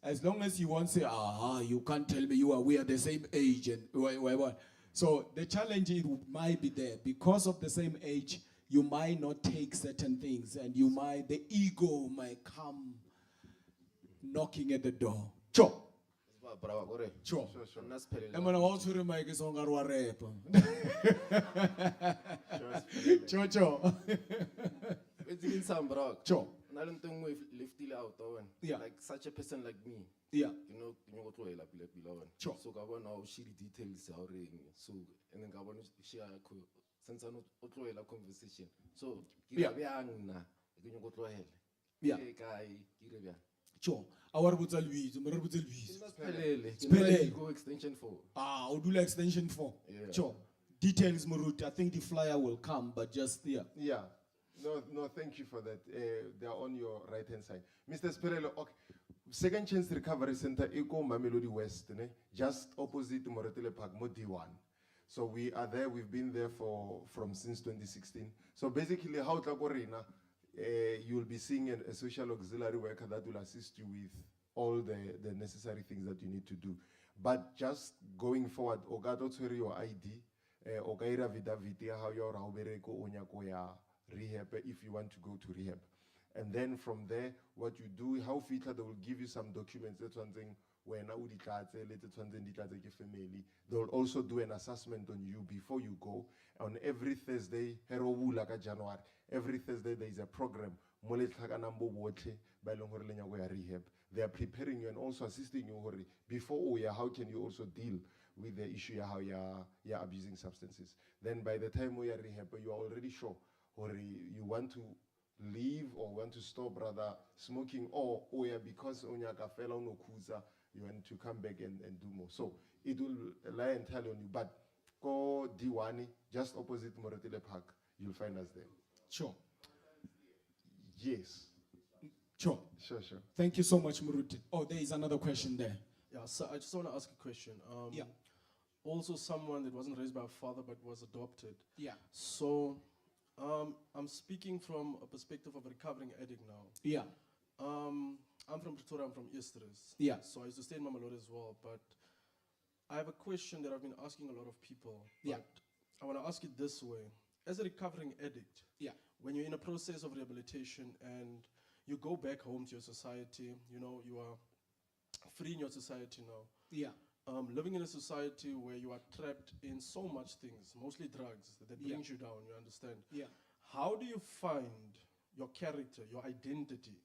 As long as you won't say, you can't tell me we are the same age and what. So the challenge it might be there because of the same age. You might not take certain things, and the ego might come knocking at the door. Sure. Sure. I'm gonna also remind you song or rap. Sure, sure. It's some bro. Sure. Left out. Yeah. Like such a person like me. Yeah. You go to a below. Sure. So I want now share details how so and then I want to share since I not a conversation. So Yeah. You go to hell. Yeah. Sure. Our Luis, Go extension 4. Udula extension 4. Yeah. Sure. Details, Murut. I think the flyer will come, but just Yeah. No, thank you for that. They are on your right hand side. Mr. Spirello, okay. Second Chance Recovery Center, Eco Mamelodi West, just opposite Moretele Park, Modi 1. So we are there, we've been there since 2016. So basically, how Tlakorina, you'll be seeing a social auxiliary worker that will assist you with all the necessary things that you need to do. But just going forward, Ogato Tsuri your ID, Ogaira Vida Vitia, how your Raubereko Onyakoya rehab if you want to go to rehab. And then from there, what you do, how FITA, they will give you some documents, that's one thing, when family. They'll also do an assessment on you before you go. On every Thursday, January, every Thursday there is a program. Rehab. They are preparing you and also assisting you before how can you also deal with the issue how you're abusing substances. Then by the time we are rehab, you are already sure or you want to leave or want to stop rather smoking or because you want to come back and do more. So it will lie entirely on you. But go Diwani, just opposite Moretele Park, you'll find us there. Sure. Yes. Sure. Sure. Thank you so much, Muruti. Oh, there is another question there. Yeah, so I just want to ask a question. Yeah. Also someone that wasn't raised by a father but was adopted. Yeah. So I'm speaking from a perspective of a recovering addict now. Yeah. I'm from Pretoria, I'm from Easter's. Yeah. So I used to stay in Mamelodi as well, but I have a question that I've been asking a lot of people. Yeah. I want to ask it this way. As a recovering addict, yeah, when you're in a process of rehabilitation and you go back home to your society, you are free in your society now. Yeah. Living in a society where you are trapped in so much things, mostly drugs, that brings you down, you understand? Yeah. How do you find your character, your identity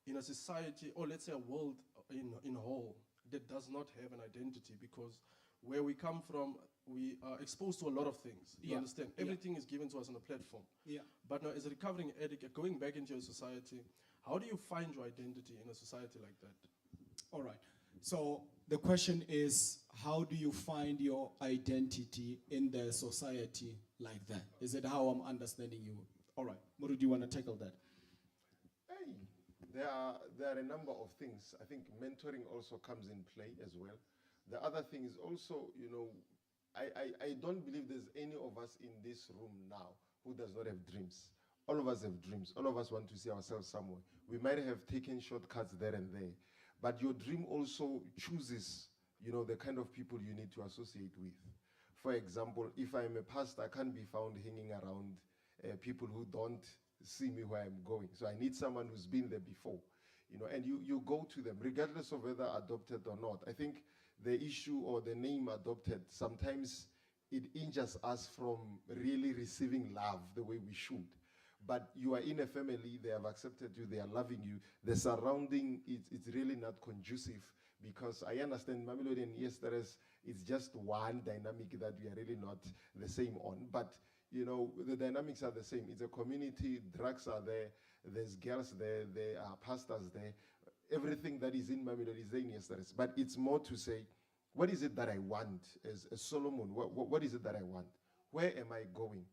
in a society, or let's say a world in whole, that does not have an identity? Because where we come from, we are exposed to a lot of things, you understand? Everything is given to us on a platform. Yeah. But now as a recovering addict, going back into your society, how do you find your identity in a society like that? All right. So the question is, how do you find your identity in the society like that? Is it how I'm understanding you? All right. Muru, do you want to tackle that? Hey, there are a number of things. I think mentoring also comes in play as well. The other thing is also, I don't believe there's any of us in this room now who does not have dreams. All of us have dreams. All of us want to see ourselves somewhere. We might have taken shortcuts there and there. But your dream also chooses, the kind of people you need to associate with. For example, if I'm a pastor, I can't be found hanging around people who don't see me where I'm going. So I need someone who's been there before, and you go to them, regardless of whether adopted or not. I think the issue or the name adopted, sometimes it injures us from really receiving love the way we should. But you are in a family, they have accepted you, they are loving you. The surrounding, it's really not conducive, because I understand Mamelodi and Yesteres, it's just one dynamic that we are really not the same on. But, the dynamics are the same. It's a community, drugs are there, there's girls there, there are pastors there. Everything that is in Mamelodi is there in Yesteres. But it's more to say, what is it that I want as Solomon? What is it that I want? Where am I going?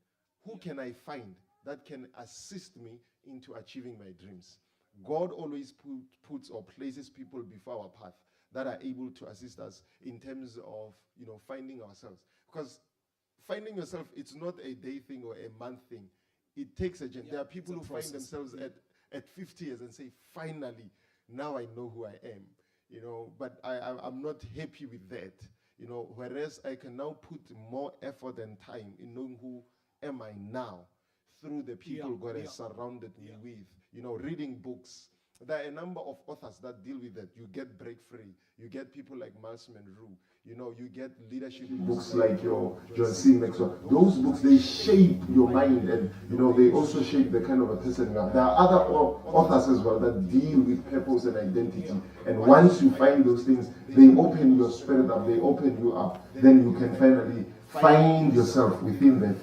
Who can I find that can assist me into achieving my dreams? God always puts or places people before our path that are able to assist us in terms of, finding ourselves. Because finding yourself, it's not a day thing or a month thing. It takes a journey. There are people who find themselves at 50 years and say, finally, now I know who I am. you know, but I'm not happy with that, you know, whereas I can now put more effort and time in knowing who am I now through the people God has surrounded me with, you know, reading books. There are a number of authors that deal with that. You get BreakFree, you get people like Miles Monroe, you know, you get leadership books like your John C. Maxwell. Those books, they shape your mind, and you know, they also shape the kind of a person you are. There are other authors as well that deal with purpose and identity, and once you find those things, they open your spirit up, they open you up, then you can finally find yourself within them.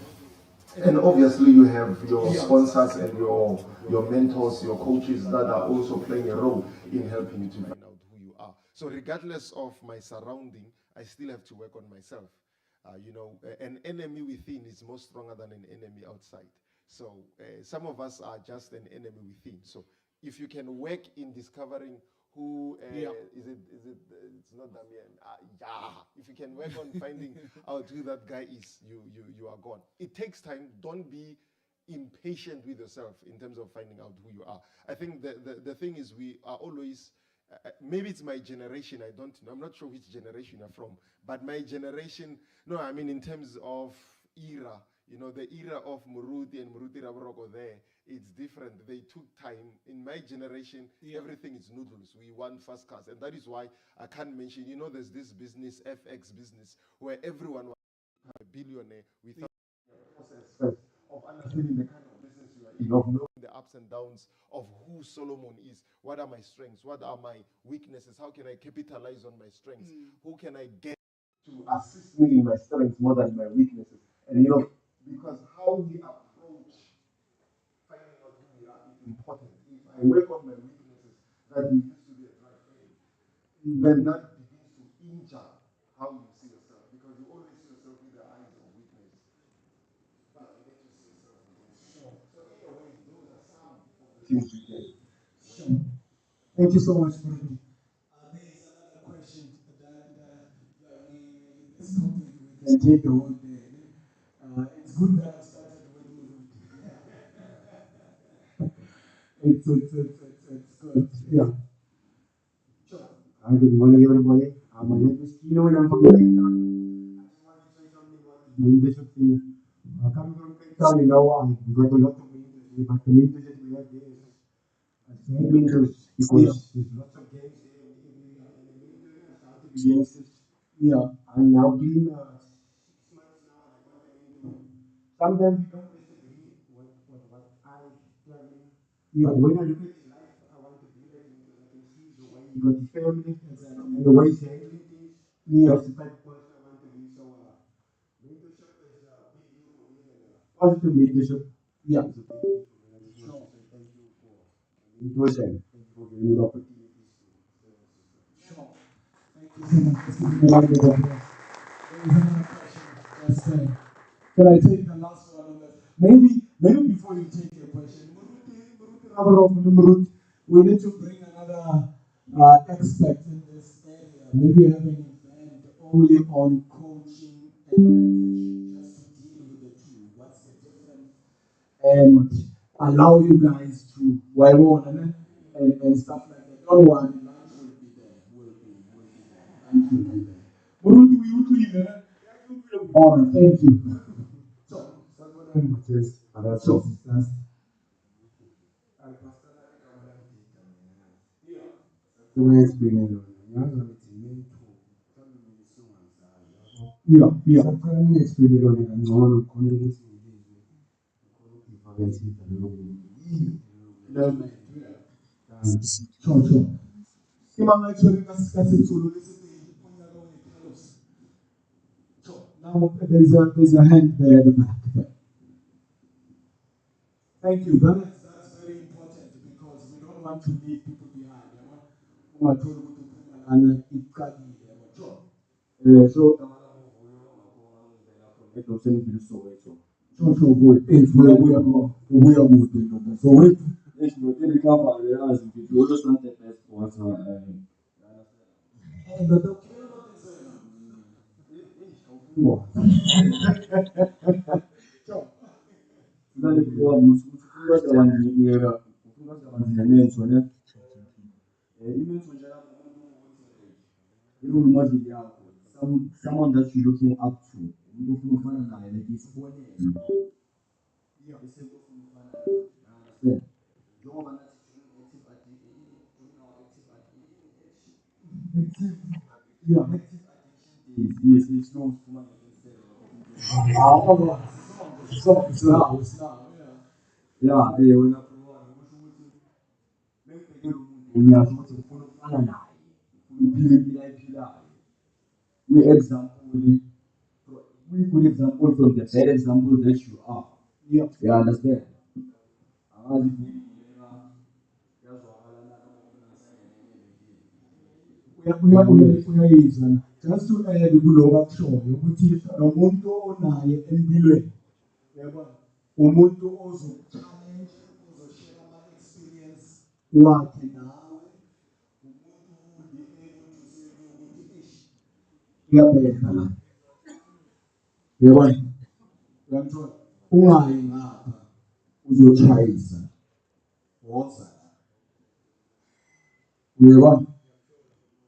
And obviously you have your sponsors and your mentors, your coaches that are also playing a role in helping you to find out who you are. So regardless of my surrounding, I still have to work on myself. You know, an enemy within is more stronger than an enemy outside. So some of us are just an enemy within. So if you can work in discovering who is it? It's not Damien. Yeah. If you can work on finding out who that guy is, you are gone. It takes time. Don't be impatient with yourself in terms of finding out who you are. I think the thing is we are always. Maybe it's my generation. I don't know. I'm not sure which generation you're from, but my generation. No, I mean in terms of era. You know, the era of Muruti and Muruti Rabroko there, it's different. They took time. In my generation, everything is noodles. We want fast cars. And that is why I can't mention, you know, there's this business, FX business, where everyone was a billionaire without the process first of understanding the kind of business you are in, of knowing the ups and downs of who Solomon is. What are my strengths? What are my weaknesses? How can I capitalize on my strengths? Who can I get to assist me in my strengths more than my weaknesses? And you know, because how we approach finding out who we are is important. If I work on my weaknesses, that you used to be a dry fan, then that begins to injure how you see yourself, because you always see yourself with the eyes of weakness. But you get to see yourself with the strength. So in a way, those are some of the things you can. Sure. Thank you so much, Bruno. There is another question that this topic we can take the whole day. It's good that I started with Murud. It's good. Yeah. Sure. Hi, good morning, everybody. My name is Kino and I'm from Cape Town. I just want to say something about the mentorship thing. Coming from Cape Town, you know, I've got a lot of mentors, but the mentors that we have there is great mentors because there's lots of games there and the mentor is how to be youngsters. Yeah. I'm now been 6 months now and I got a mentor. Sometimes you don't disagree with what I tell him. Yeah. But when I look at his life, I want to be like him because I can see the way he got his family and the way he's handling things. Yeah. That's the type of person I want to be. So, mentorship is a big deal for me, and positive mentorship Yeah. is a big deal for me. I just want to say thank you for mentors and thank you for giving me the opportunities to share my sister. Sure. Thank you so much. Let's give him a round of applause. There is another question. Just can I take the last one on that? Maybe before you take your question, we need to bring another expert in this area. Maybe have an event only on coaching and mentorship, just to deal with the two. What's the difference? And allow you guys to and stuff like that. Don't worry, lunch will be there. Lunch will be there. Muruti, we will do it. All right, thank you. So, Just so, that's the way it's been. yeah. Sometimes it's been on and on communities. Sure. Simanga actually kasitsulu lesithi unyaka we-Carlos. Sure. Now there's a hand there at the back. Thank you. That's very important because we don't want to leave people behind. Ungatholi ukuthi uphumana iqalile yabo. Sure. So, Sure, boy. It's where we are moving. So wait. it's not really covered. As if you just want the best for us. role model yakho, someone that you're looking up to, umuntu ofuna ukufana naye, like isibonelo. Yeah, isiko ofuna ukufana naye. You understand? Njengoba nathi during our active yeah, active addiction days, yes, it's no woman instead yeah, when I ngiyasho ukuthi ngifuna ukufana naye, ngifuna ukuphila impilo ayiphilayo. We good example from the bad example that you are. Yeah. You understand? Angazi ngiyilena yazwakala na uyayizwa. Just to add kuloko akushoyo ukuthi nomuntu onaye empilweni, yabona, umuntu ozokuchallenge, ozoshare ama-experience wakhe nawe, umuntu be able to say ukuthi ish iyabheka la. Yabona, uyangithola, ungayi ngapha uzochayisa woza. Uyabona,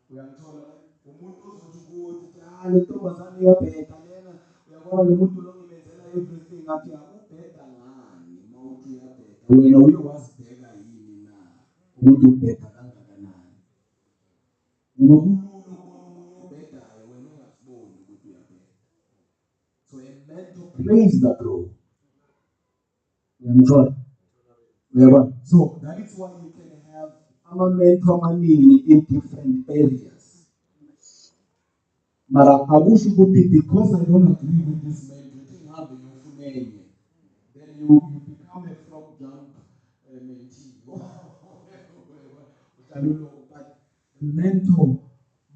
uyangithola, umuntu ozothi kuwe ukuthi le ntombazane iyabheka lena, uyabona lo muntu lo ngimenzela everything, athi ubheka ngani uma uthi uyabheka, wena uye wazibheka yini na ukuthi ubheka kangakanani? Ngoba kulula ukubona umuntu obhedayo wena ungasiboni ukuthi uyabheka. So a mentor plays that role. Uyangithola? Uyabona? So that is why you can have ama-mentor amaningi in different areas. But akusho ukuthi because I don't agree with this mentor, ngihambe ngiyofuna enye. Then you become a frog jump mentee. But the mentor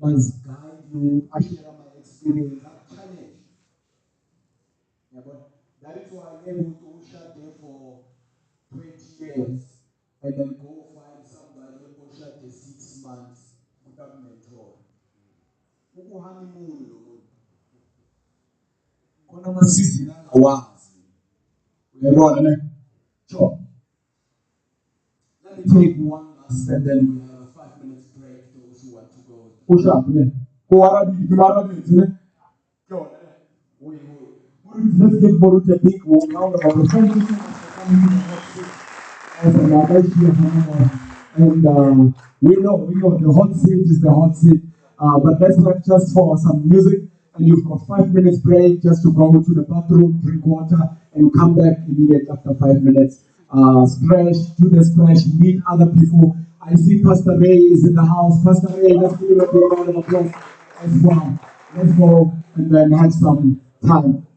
must guide you, share my experience, that challenge. Yeah, but that is why I'm able to shut there for 20 years and then go find somebody who shut there 6 months without mentor. Honeymoon, khona amasizini angawazi. Uyabona ne? Sure. Let me take one last and then we have a 5 minutes break, those who want to go. Ushaphu ne? Kuwarabi, ne? Let's get more to a big round of applause. Thank you so much for coming to the hot seat. And we know the hot seat is the hot seat. But let's not just for some music. And you've got 5 minutes break just to go to the bathroom, drink water, and come back immediately after 5 minutes. Splash, do the splash, meet other people. I see Pastor Ray is in the house. Pastor Ray, let's give him a big round of applause as well. Let's go and then have some time.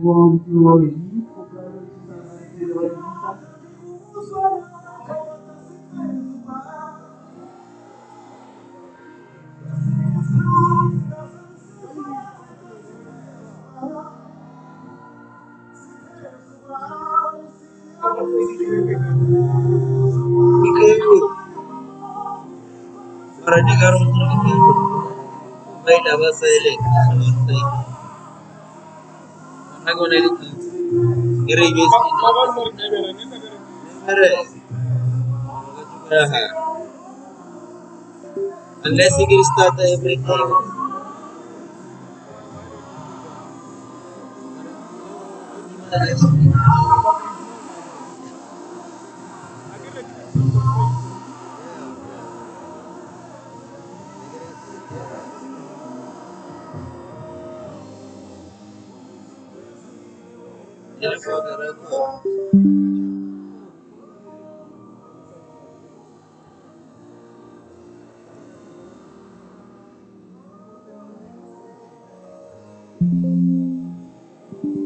Vou aí, Marathi garoto vai lava sele sai nago neli gere yes mere unless you start everything ya